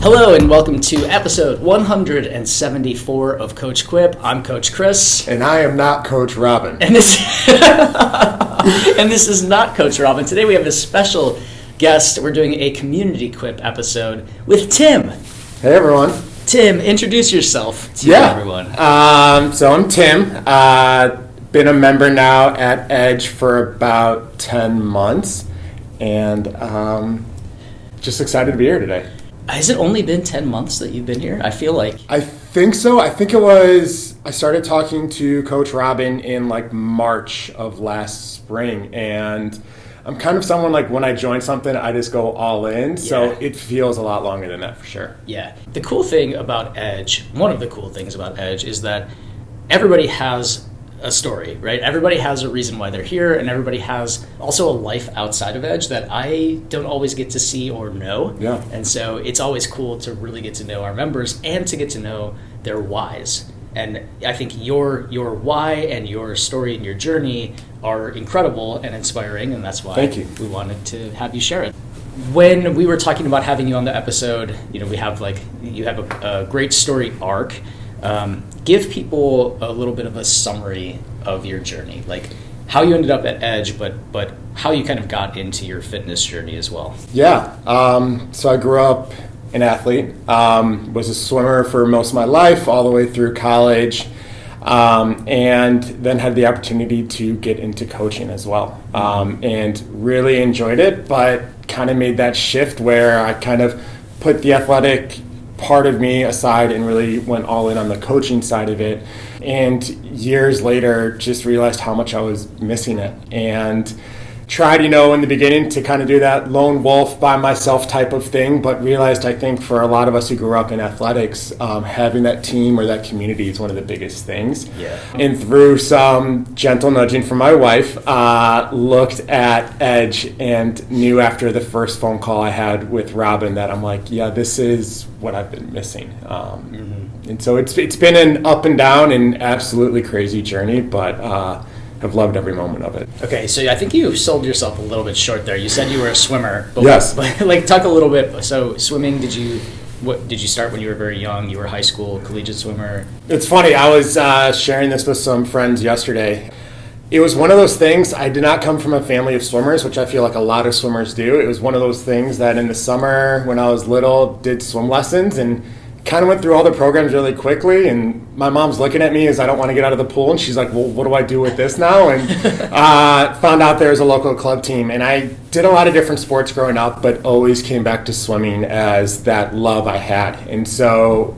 Hello and welcome to episode 174 of Coach Quip. I'm Coach Chris. And I am not Coach Robyn. And this is not Coach Robyn. Today we have a special guest. We're doing a community Quip episode with Tim. Hey everyone. Tim, introduce yourself to everyone. So I'm Tim. Been a member now at Edge for about 10 months. And just excited to be here today. Has it only been 10 months that you've been here? I feel like. I think so. I think I started talking to Coach Robyn in like March of last spring. And I'm kind of someone like when I join something, I just go all in. So it feels a lot longer than that for sure. Yeah. The cool thing about Edge, one of the cool things about Edge is that everybody has a story, right? Everybody has a reason why they're here, and everybody has also a life outside of Edge that I don't always get to see or know. Yeah. And so it's always cool to really get to know our members and to get to know their whys. And I think your why and your story and your journey are incredible and inspiring, and that's why we wanted to have you share it. When we were talking about having you on the episode, you have a great story arc. Give people a little bit of a summary of your journey, like how you ended up at Edge, but how you kind of got into your fitness journey as well. Yeah. So I grew up an athlete, was a swimmer for most of my life, all the way through college, and then had the opportunity to get into coaching as well, and really enjoyed it, but kind of made that shift where I kind of put the athletic part of me aside and really went all in on the coaching side of it. And years later, just realized how much I was missing it. And tried, in the beginning to kind of do that lone wolf by myself type of thing, but realized I think for a lot of us who grew up in athletics, having that team or that community is one of the biggest things. Yeah. And through some gentle nudging from my wife, looked at Edge and knew after the first phone call I had with Robyn that I'm like, yeah, this is what I've been missing. And so it's been an up and down and absolutely crazy journey, but I've loved every moment of it. Okay, so I think you sold yourself a little bit short there. You said you were a swimmer. But yes. But talk a little bit. So swimming, did you start when you were very young? You were a high school collegiate swimmer? It's funny. I was sharing this with some friends yesterday. It was one of those things. I did not come from a family of swimmers, which I feel like a lot of swimmers do. It was one of those things that in the summer when I was little, did swim lessons and kind of went through all the programs really quickly, and my mom's looking at me as I don't want to get out of the pool, and she's like, well, what do I do with this now? And found out there was a local club team, and I did a lot of different sports growing up, but always came back to swimming as that love I had. And so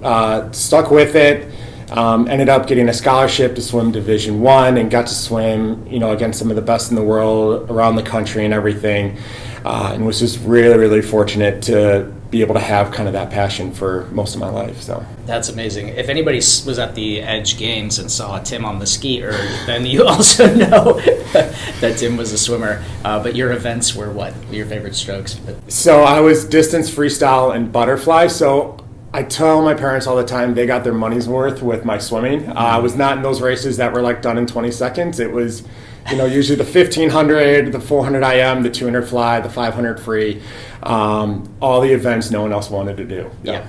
stuck with it, ended up getting a scholarship to swim Division I and got to swim, against some of the best in the world around the country and everything, and was just really, really fortunate to be able to have kind of that passion for most of my life. So that's amazing. If anybody was at the Edge games and saw Tim on the ski erg, then you also know that Tim was a swimmer. But your events were what? Your favorite strokes? So I was distance freestyle and butterfly. So I tell my parents all the time they got their money's worth with my swimming. I was not in those races that were like done in 20 seconds. It was usually the 1500, the 400 IM, the 200 fly, the 500 free, all the events no one else wanted to do. Yeah.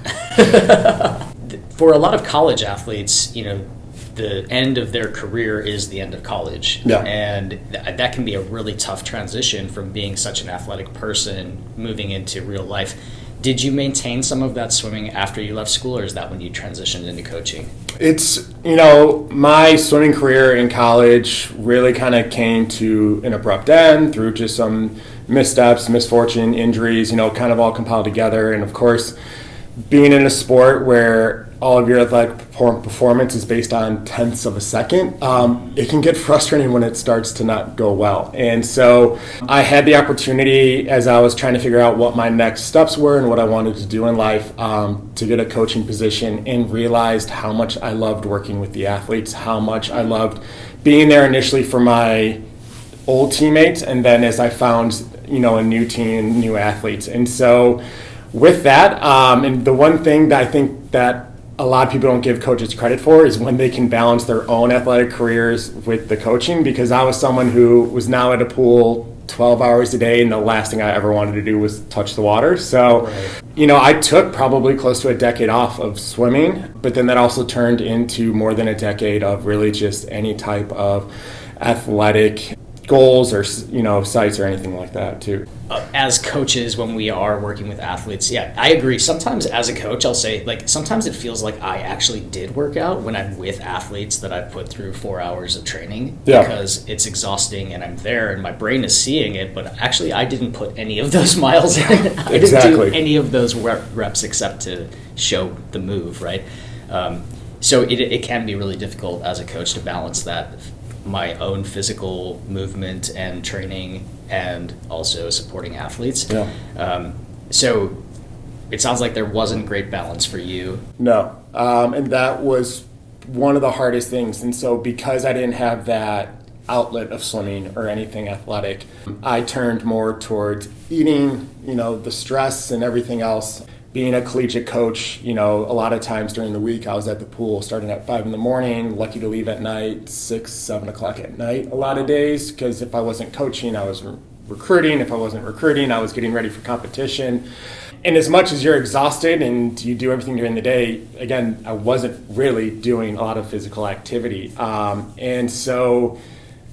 For a lot of college athletes, the end of their career is the end of college. Yeah. And that can be a really tough transition from being such an athletic person moving into real life. Did you maintain some of that swimming after you left school, or is that when you transitioned into coaching? It's, my swimming career in college really kind of came to an abrupt end through just some missteps, misfortune, injuries, kind of all compiled together. And of course, being in a sport where all of your athletic performance is based on tenths of a second, it can get frustrating when it starts to not go well. And so I had the opportunity, as I was trying to figure out what my next steps were and what I wanted to do in life, to get a coaching position, and realized how much I loved working with the athletes, how much I loved being there initially for my old teammates, and then as I found, a new team, new athletes. And so with that, and the one thing that I think that a lot of people don't give coaches credit for is when they can balance their own athletic careers with the coaching, because I was someone who was now at a pool 12 hours a day, and the last thing I ever wanted to do was touch the water. So, I took probably close to a decade off of swimming, but then that also turned into more than a decade of really just any type of athletic goals or, sites or anything like that too. As coaches, when we are working with athletes, I agree. Sometimes as a coach, I'll say, sometimes it feels like I actually did work out when I'm with athletes that I've put through 4 hours of training because it's exhausting and I'm there and my brain is seeing it, but actually I didn't put any of those miles in. I didn't do any of those reps except to show the move, right? So it can be really difficult as a coach to balance that, my own physical movement and training and also supporting athletes. So it sounds like there wasn't great balance for you. No, and that was one of the hardest things. And so because I didn't have that outlet of swimming or anything athletic, I turned more towards eating, the stress and everything else. Being a collegiate coach, a lot of times during the week I was at the pool starting at 5 a.m, lucky to leave at night, 6, 7 o'clock at night a lot of days, because if I wasn't coaching, I was recruiting. If I wasn't recruiting, I was getting ready for competition. And as much as you're exhausted and you do everything during the day, again, I wasn't really doing a lot of physical activity. And so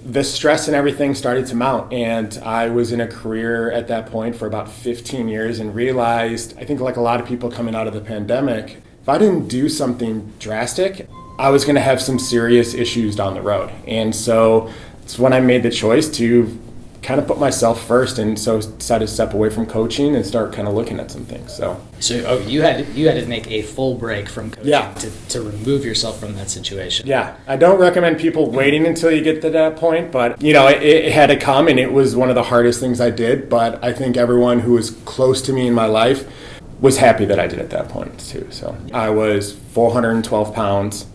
the stress and everything started to mount, and I was in a career at that point for about 15 years and realized, I think like a lot of people coming out of the pandemic, if I didn't do something drastic, I was going to have some serious issues down the road. And so it's when I made the choice to kind of put myself first, and so decided to step away from coaching and start kind of looking at some things. So you had to make a full break from coaching to remove yourself from that situation. Yeah, I don't recommend people waiting until you get to that point, but it had to come, and it was one of the hardest things I did. But I think everyone who was close to me in my life was happy that I did at that point too. So I was 412 pounds,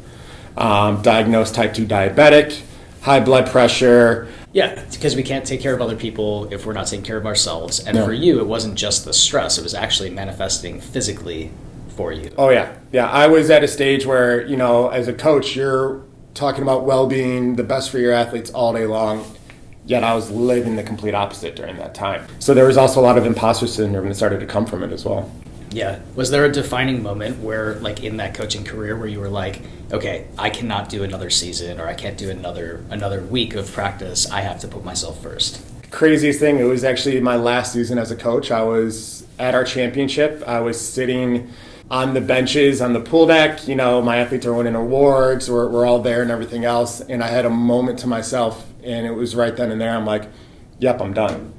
diagnosed type 2 diabetic, high blood pressure. Yeah, because we can't take care of other people if we're not taking care of ourselves. And for you, it wasn't just the stress. It was actually manifesting physically for you. Oh, yeah. Yeah, I was at a stage where, as a coach, you're talking about well-being, the best for your athletes all day long, yet I was living the complete opposite during that time. So there was also a lot of imposter syndrome that started to come from it as well. Yeah. Was there a defining moment where, in that coaching career, where you were like, okay, I cannot do another season, or I can't do another week of practice. I have to put myself first? Craziest thing, it was actually my last season as a coach. I was at our championship. I was sitting on the benches on the pool deck. My athletes are winning awards. We're all there and everything else. And I had a moment to myself, and it was right then and there. I'm like, yep, I'm done.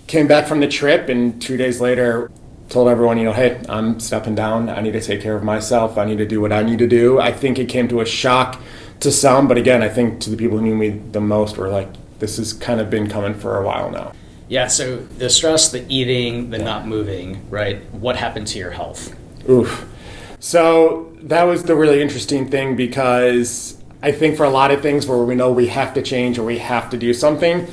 Came back from the trip, and 2 days later, told everyone, hey, I'm stepping down. I need to take care of myself. I need to do what I need to do. I think it came to a shock to some, but again, I think to the people who knew me the most were like, this has kind of been coming for a while now. Yeah, so the stress, the eating, the not moving, right? What happened to your health? Oof. So that was the really interesting thing, because I think for a lot of things where we know we have to change or we have to do something,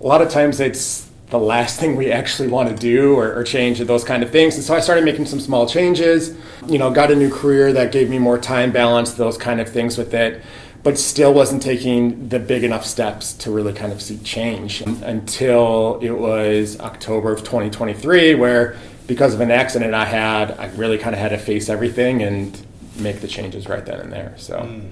a lot of times it's the last thing we actually want to do or change, or those kind of things. And so I started making some small changes, got a new career that gave me more time balance, those kind of things with it, but still wasn't taking the big enough steps to really kind of see change until it was October of 2023, where because of an accident I had, I really kind of had to face everything and make the changes right then and there. So and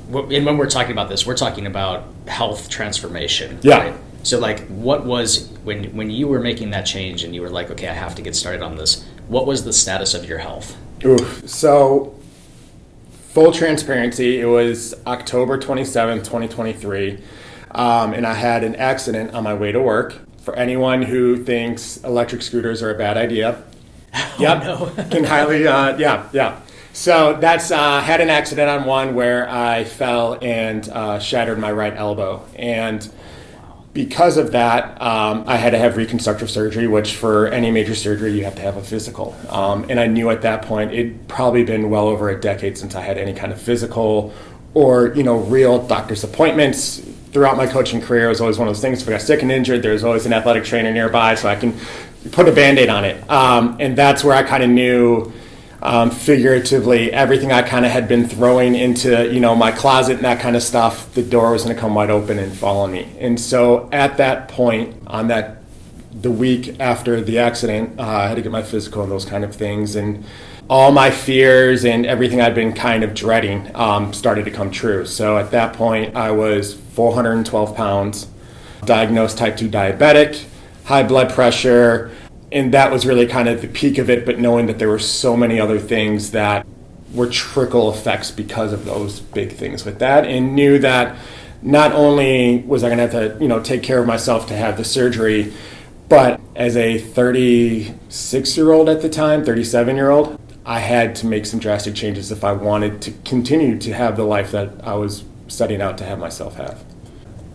when we're talking about this, we're talking about health transformation. Yeah. Right? So what was, when you were making that change and you were like, okay, I have to get started on this, what was the status of your health? So full transparency, it was October 27th, 2023, and I had an accident on my way to work. For anyone who thinks electric scooters are a bad idea, can highly, So that's, had an accident on one where I fell and shattered my right elbow. And because of that, I had to have reconstructive surgery, which for any major surgery, you have to have a physical. And I knew at that point, it'd probably been well over a decade since I had any kind of physical or, real doctor's appointments. Throughout my coaching career, it was always one of those things. If I got sick and injured, there's always an athletic trainer nearby so I can put a Band-Aid on it. And that's where I kind of knew figuratively, everything I kind of had been throwing into, my closet and that kind of stuff, the door was going to come wide open and fall on me. And so at that point, the week after the accident, I had to get my physical and those kind of things. And all my fears and everything I'd been kind of dreading started to come true. So at that point, I was 412 pounds, diagnosed type 2 diabetic, high blood pressure, and that was really kind of the peak of it, but knowing that there were so many other things that were trickle effects because of those big things with that, and knew that not only was I going to have to, take care of myself to have the surgery, but as a 36-year-old at the time, 37-year-old, I had to make some drastic changes if I wanted to continue to have the life that I was setting out to have myself have.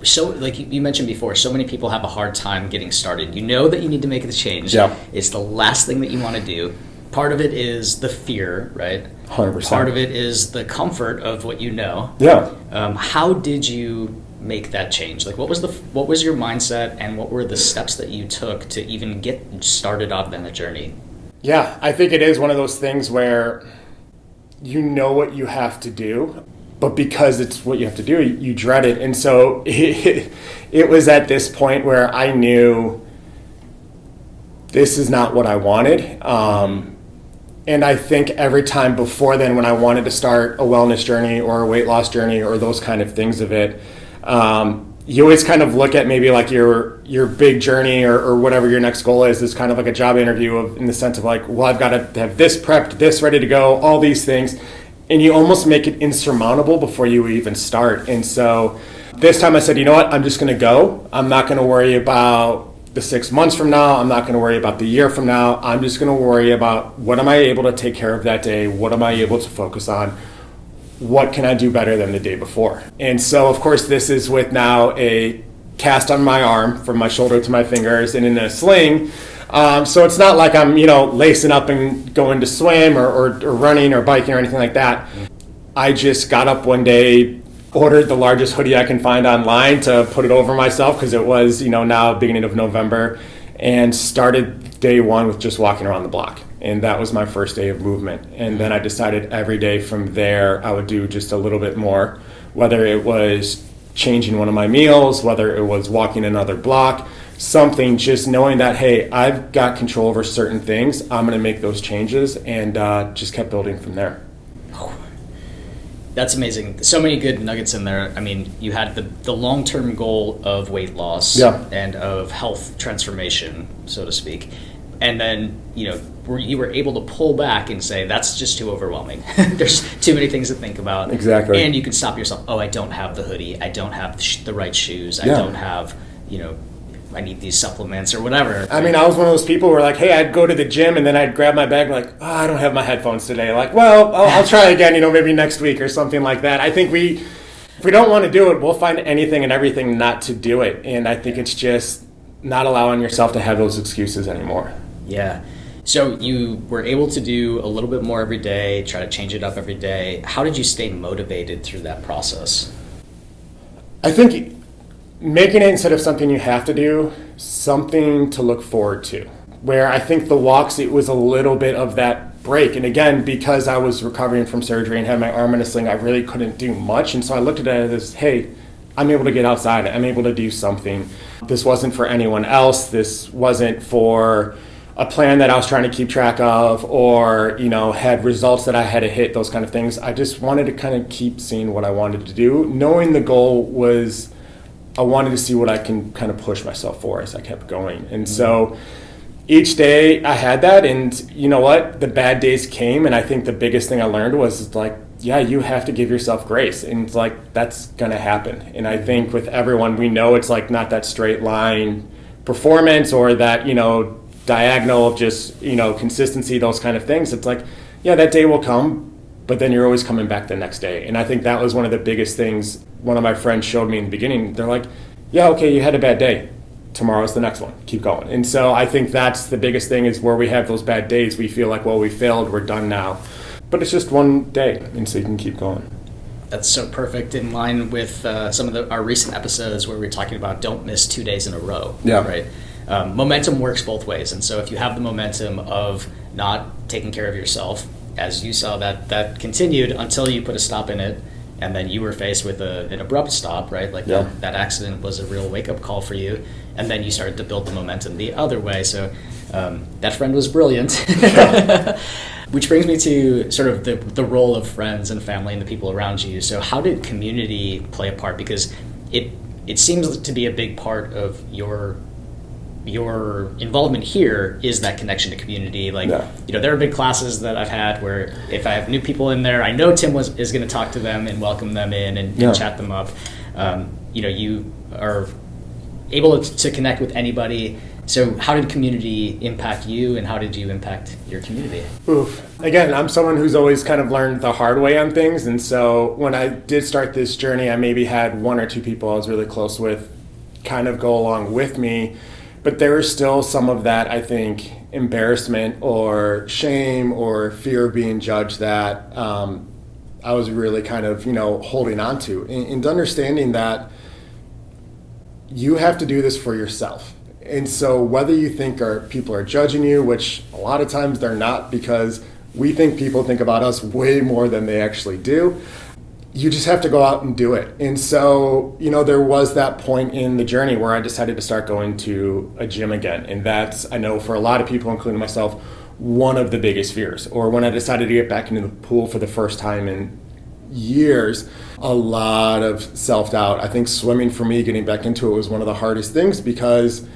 So, like you mentioned before, so many people have a hard time getting started. You know that you need to make the change. Yeah. It's the last thing that you want to do. Part of it is the fear, right? 100%. Part of it is the comfort of what you know. Yeah. How did you make that change? Like, what was your mindset, and what were the steps that you took to even get started on that journey? Yeah, I think it is one of those things where you know what you have to do, but because it's what you have to do, you dread it. And so it was at this point where I knew this is not what I wanted. And I think every time before then, when I wanted to start a wellness journey or a weight loss journey or those kind of things of it, you always kind of look at maybe like your big journey or whatever your next goal is kind of like a job interview in the sense of like, well, I've got to have this prepped, this ready to go, all these things. And you almost make it insurmountable before you even start. And so this time I said, you know what, I'm just going to go. I'm not going to worry about the 6 months from now. I'm not going to worry about the year from now. I'm just going to worry about what am I able to take care of that day? What am I able to focus on? What can I do better than the day before? And so, of course, this is with now a cast on my arm from my shoulder to my fingers and in a sling. So it's not like I'm, lacing up and going to swim or running or biking or anything like that. I just got up one day, ordered the largest hoodie I can find online to put it over myself because it was, now beginning of November, and started day one with just walking around the block. And that was my first day of movement. And then I decided every day from there I would do just a little bit more, whether it was changing one of my meals, whether it was walking another block, something, just knowing that, hey, I've got control over certain things, I'm going to make those changes, and just kept building from there. That's amazing. So many good nuggets in there. I mean, you had the long-term goal of weight loss and of health transformation, so to speak. And then, you were able to pull back and say, that's just too overwhelming. There's too many things to think about. Exactly. And you can stop yourself. Oh, I don't have the hoodie. I don't have the right shoes. I don't have, I need these supplements or whatever. I mean, I was one of those people where like, hey, I'd go to the gym and then I'd grab my bag like, oh, I don't have my headphones today. Like, well, I'll try again, maybe next week or something like that. I think if we don't want to do it, we'll find anything and everything not to do it. And I think it's just not allowing yourself to have those excuses anymore. Yeah. So you were able to do a little bit more every day, try to change it up every day. How did you stay motivated through that process? I think making it, instead of something you have to do, something to look forward to. Where I think the walks, it was a little bit of that break. And again, because I was recovering from surgery and had my arm in a sling, I really couldn't do much. And so I looked at it as, hey, I'm able to get outside. I'm able to do something. This wasn't for anyone else. This wasn't for a plan that I was trying to keep track of or, had results that I had to hit, those kind of things. I just wanted to kind of keep seeing what I wanted to do, knowing the goal was I wanted to see what I can kind of push myself for as I kept going. And so each day I had that, and you know what? The bad days came, and I think the biggest thing I learned was like, yeah, you have to give yourself grace. And it's like, that's going to happen. And I think with everyone, we know it's like not that straight line performance or that, diagonal of just, consistency, those kind of things. It's like, yeah, that day will come, but then you're always coming back the next day. And I think that was one of the biggest things one of my friends showed me in the beginning. They're like, yeah, okay, you had a bad day. Tomorrow's the next one. Keep going. And so I think that's the biggest thing, is where we have those bad days, we feel like, well, we failed, we're done now. But it's just one day, and so you can keep going. That's so perfect, in line with some of our recent episodes where we were talking about don't miss 2 days in a row. Yeah. Right. Momentum works both ways. And so if you have the momentum of not taking care of yourself as you saw, that continued until you put a stop in it, and then you were faced with an abrupt stop, right? Like that accident was a real wake-up call for you, and then you started to build the momentum the other way. So that friend was brilliant. Which brings me to sort of the role of friends and family and the people around you. So how did community play a part? Because it seems to be a big part of your involvement here is that connection to community. Like, there are big classes that I've had where if I have new people in there, I know Tim is going to talk to them and welcome them in and chat them up. You are able to connect with anybody. So how did community impact you, and how did you impact your community? Again, I'm someone who's always kind of learned the hard way on things. And so when I did start this journey, I maybe had one or two people I was really close with kind of go along with me. But there was still some of that, I think, embarrassment or shame or fear of being judged that I was really kind of, holding on to. And understanding that you have to do this for yourself. And so whether you think people are judging you, which a lot of times they're not, because we think people think about us way more than they actually do, you just have to go out and do it. And so, there was that point in the journey where I decided to start going to a gym again. And that's, I know for a lot of people, including myself, one of the biggest fears. Or when I decided to get back into the pool for the first time in years, a lot of self-doubt. I think swimming for me, getting back into it, was one of the hardest things because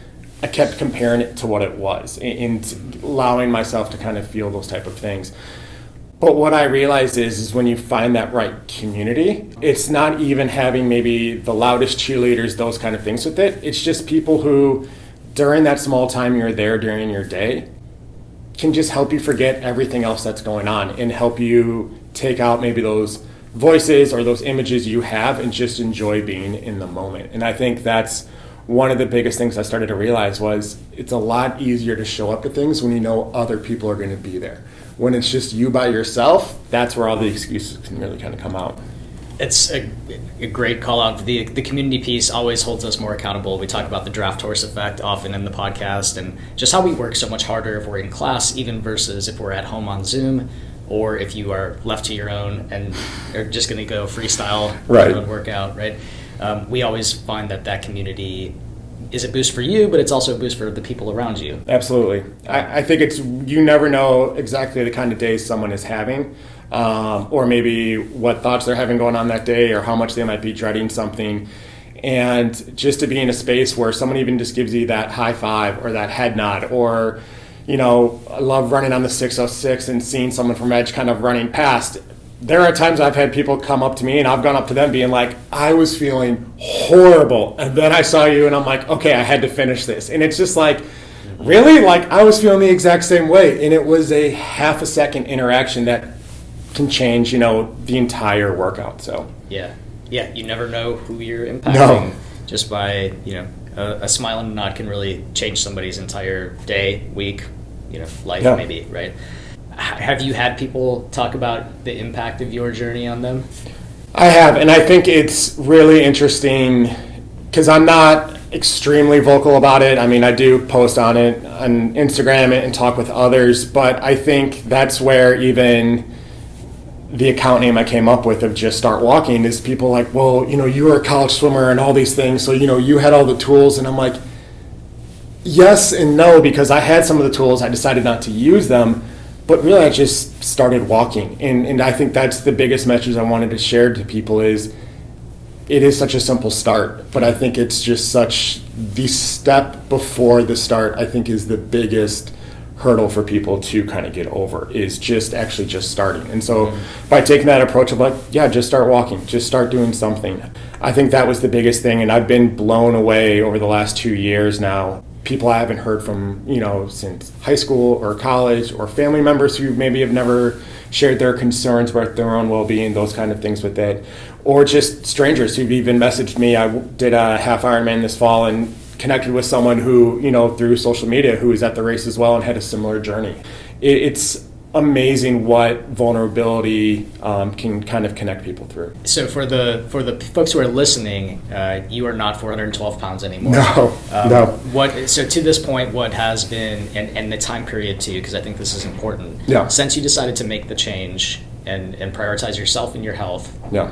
I kept comparing it to what it was and allowing myself to kind of feel those type of things. But what I realized is when you find that right community, it's not even having maybe the loudest cheerleaders, those kind of things with it. It's just people who, during that small time you're there during your day, can just help you forget everything else that's going on and help you take out maybe those voices or those images you have and just enjoy being in the moment. And I think that's one of the biggest things I started to realize was it's a lot easier to show up to things when you know other people are going to be there. When it's just you by yourself, that's where all the excuses can really kind of come out. It's a great call out. The community piece always holds us more accountable. We talk about the draft horse effect often in the podcast and just how we work so much harder if we're in class, even versus if we're at home on Zoom, or if you are left to your own and are just going to go freestyle your own workout, right? We always find that community is a boost for you, but it's also a boost for the people around you. Absolutely. I think you never know exactly the kind of day someone is having, or maybe what thoughts they're having going on that day, or how much they might be dreading something. And just to be in a space where someone even just gives you that high five or that head nod, or, I love running on the 606 and seeing someone from Edge kind of running past. There are times I've had people come up to me and I've gone up to them being like, I was feeling horrible. And then I saw you and I'm like, okay, I had to finish this. And it's just like, really? Like, I was feeling the exact same way. And it was a half a second interaction that can change, the entire workout. So yeah, you never know who you're impacting. Just by, a smile and a nod can really change somebody's entire day, week, life maybe, right? Have you had people talk about the impact of your journey on them? I have, and I think it's really interesting because I'm not extremely vocal about it. I mean, I do post on it, on Instagram and talk with others, but I think that's where even the account name I came up with of Just Start Walking is people like, well, you were a college swimmer and all these things, so, you had all the tools. And I'm like, yes and no, because I had some of the tools. I decided not to use them. But really, I just started walking. And I think that's the biggest message I wanted to share to people is it is such a simple start. But I think it's just the step before the start, I think, is the biggest hurdle for people to kind of get over, is just starting. And so by taking that approach of like, just start walking, just start doing something. I think that was the biggest thing. And I've been blown away over the last 2 years now. People I haven't heard from, since high school or college, or family members who maybe have never shared their concerns about their own well-being, those kind of things with it, or just strangers who've even messaged me. I did a half Ironman this fall and connected with someone who, through social media, who was at the race as well and had a similar journey. It's amazing what vulnerability can kind of connect people through. So for the folks who are listening, you are not 412 pounds anymore. No. So to this point, what has been, and the time period too, because I think this is important. Yeah. Since you decided to make the change and prioritize yourself and your health. Yeah.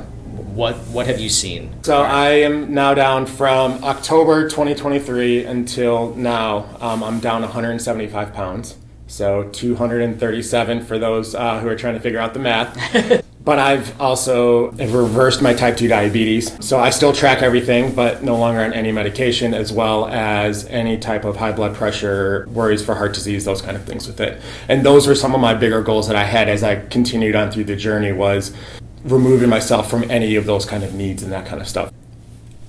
What have you seen? So I am now down from October 2023 until now. I'm down 175 pounds. So 237 for those who are trying to figure out the math. But I've also reversed my type 2 diabetes. So I still track everything, but no longer on any medication, as well as any type of high blood pressure, worries for heart disease, those kind of things with it. And those were some of my bigger goals that I had as I continued on through the journey, was removing myself from any of those kind of needs and that kind of stuff.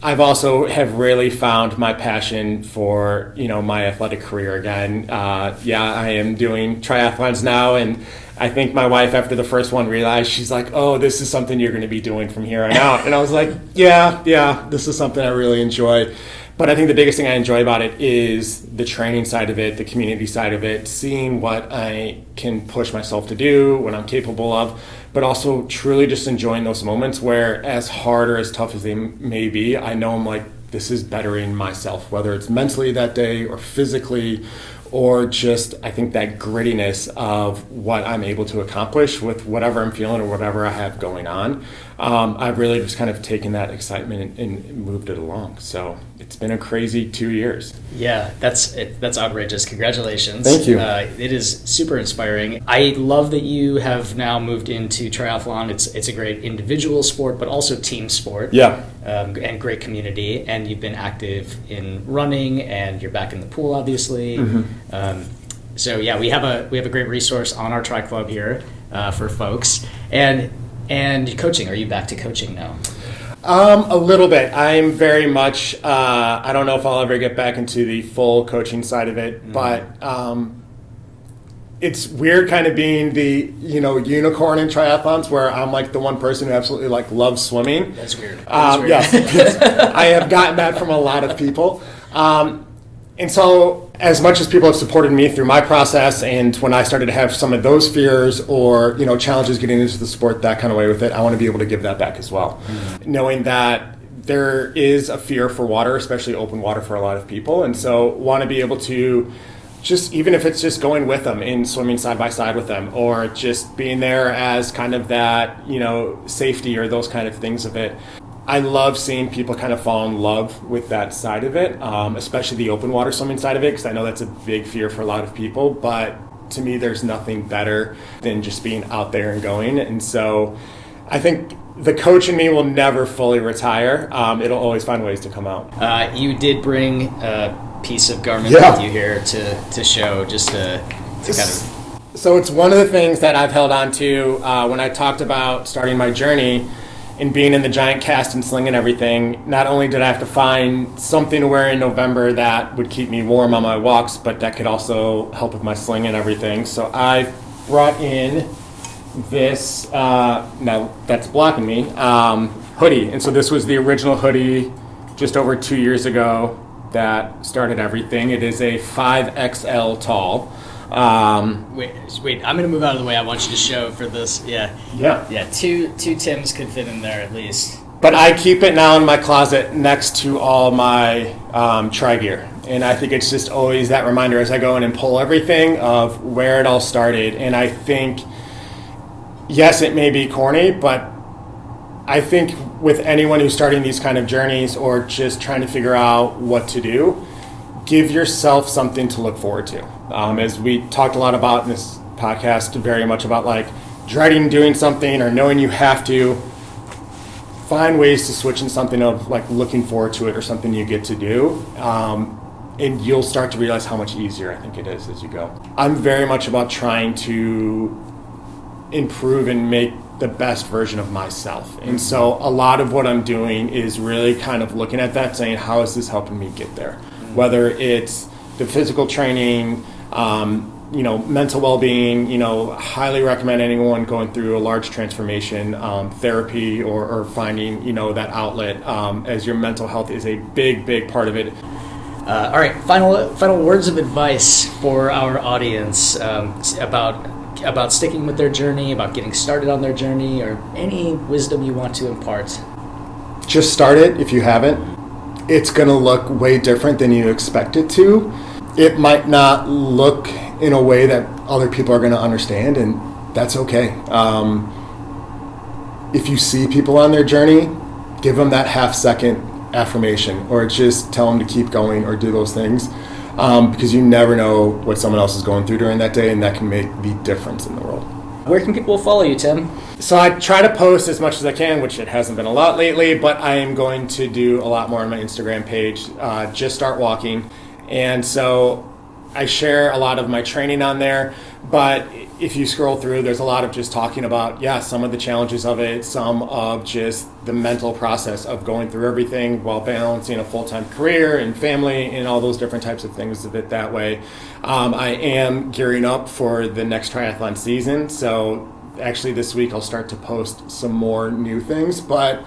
I've also have really found my passion for, my athletic career again. I am doing triathlons now, and I think my wife, after the first one, realized, she's like, oh, this is something you're going to be doing from here on out. And I was like, yeah, this is something I really enjoy. But I think the biggest thing I enjoy about it is the training side of it, the community side of it, seeing what I can push myself to do, what I'm capable of, but also truly just enjoying those moments where, as hard or as tough as they may be, I know I'm like, this is bettering myself, whether it's mentally that day or physically, or just, I think, that grittiness of what I'm able to accomplish with whatever I'm feeling or whatever I have going on. I've really just kind of taken that excitement and moved it along. So it's been a crazy 2 years. Yeah, that's outrageous. Congratulations. Thank you. It is super inspiring. I love that you have now moved into triathlon. It's a great individual sport, but also team sport. Yeah. And great community. And you've been active in running, and you're back in the pool, obviously. Mm-hmm. So yeah, we have a great resource on our Tri Club here for folks. And coaching, are you back to coaching now? A little bit. I'm very much, I don't know if I'll ever get back into the full coaching side of it, but it's weird kind of being the, unicorn in triathlons, where I'm like the one person who absolutely loves swimming. That's weird. Yes, I have gotten that from a lot of people. And so, as much as people have supported me through my process, and when I started to have some of those fears or, challenges getting into the sport that kind of way with it, I want to be able to give that back as well. Mm-hmm. Knowing that there is a fear for water, especially open water, for a lot of people. And so want to be able to just, even if it's just going with them and swimming side by side with them, or just being there as kind of that, safety or those kind of things of it. I love seeing people kind of fall in love with that side of it, especially the open water swimming side of it, because I know that's a big fear for a lot of people. But to me, there's nothing better than just being out there and going. And so I think the coach in me will never fully retire. It'll always find ways to come out. You did bring a piece of garment with you here to show, just to kind of... So it's one of the things that I've held on to when I talked about starting my journey and being in the giant cast and sling and everything. Not only did I have to find something to wear in November that would keep me warm on my walks, but that could also help with my sling and everything. So I brought in this, now that's blocking me, hoodie. And so this was the original hoodie just over 2 years ago that started everything. It is a 5XL tall. Wait, I'm going to move out of the way. I want you to show for this. Yeah. Two Tims could fit in there at least. But I keep it now in my closet next to all my tri gear. And I think it's just always that reminder as I go in and pull everything of where it all started. And I think, yes, it may be corny, but I think with anyone who's starting these kind of journeys or just trying to figure out what to do, give yourself something to look forward to. As we talked a lot about in this podcast, very much about dreading doing something or knowing you have to, find ways to switch in something of looking forward to it or something you get to do. And you'll start to realize how much easier I think it is as you go. I'm very much about trying to improve and make the best version of myself. And so a lot of what I'm doing is really kind of looking at that, saying, how is this helping me get there? Whether it's the physical training, mental well-being, highly recommend anyone going through a large transformation, therapy or finding, that outlet, as your mental health is a big, big part of it. All right, final words of advice for our audience about about sticking with their journey, about getting started on their journey, or any wisdom you want to impart? Just start it if you haven't. It's going to look way different than you expect it to. It might not look in a way that other people are going to understand, and that's okay. If you see people on their journey, give them that half-second affirmation, or just tell them to keep going or do those things, because you never know what someone else is going through during that day, and that can make the difference in the world. Where can people follow you, Tim? So I try to post as much as I can, which it hasn't been a lot lately, but I am going to do a lot more on my Instagram page, Just Start Walking. And so I share a lot of my training on there, but if you scroll through, there's a lot of just talking about, some of the challenges of it, some of just the mental process of going through everything while balancing a full-time career and family and all those different types of things of it that way. I am gearing up for the next triathlon season, so actually this week I'll start to post some more new things, but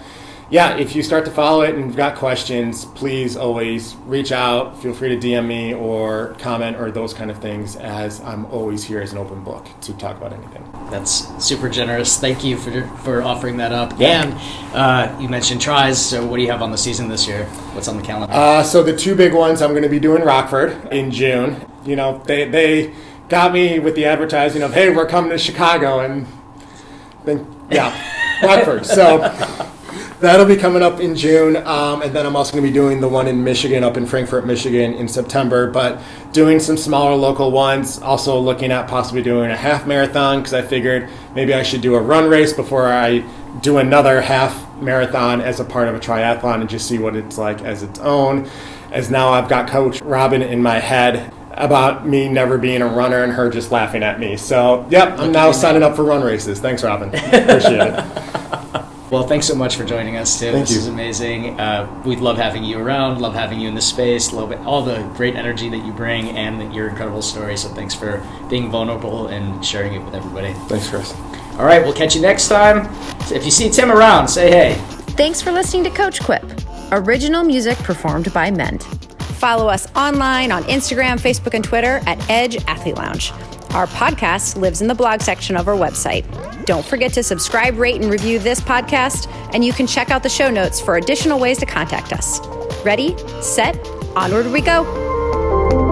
if you start to follow it and you've got questions, please always reach out. Feel free to DM me or comment or those kind of things, as I'm always here as an open book to talk about anything. That's super generous. Thank you for offering that up. Yeah. And you mentioned tries, so what do you have on the season this year? What's on the calendar? So the two big ones, I'm going to be doing Rockford in June. They got me with the advertising of, hey, we're coming to Chicago, and then, Rockford. So that'll be coming up in June, and then I'm also going to be doing the one in Michigan, up in Frankfort, Michigan, in September, but doing some smaller local ones, also looking at possibly doing a half marathon, because I figured maybe I should do a run race before I do another half marathon as a part of a triathlon and just see what it's like as its own, as now I've got Coach Robyn in my head about me never being a runner and her just laughing at me. So, I'm now signing up for run races. Thanks, Robyn. Appreciate it. Well, thanks so much for joining us, Tim. Thank you. This is amazing. We love having you around, love having you in this space, love all the great energy that you bring and your incredible story. So thanks for being vulnerable and sharing it with everybody. Thanks, Chris. All right, we'll catch you next time. If you see Tim around, say hey. Thanks for listening to Coach Quip, original music performed by Mend. Follow us online on Instagram, Facebook, and Twitter at Edge Athlete Lounge. Our podcast lives in the blog section of our website. Don't forget to subscribe, rate, and review this podcast, and you can check out the show notes for additional ways to contact us. Ready, set, onward we go.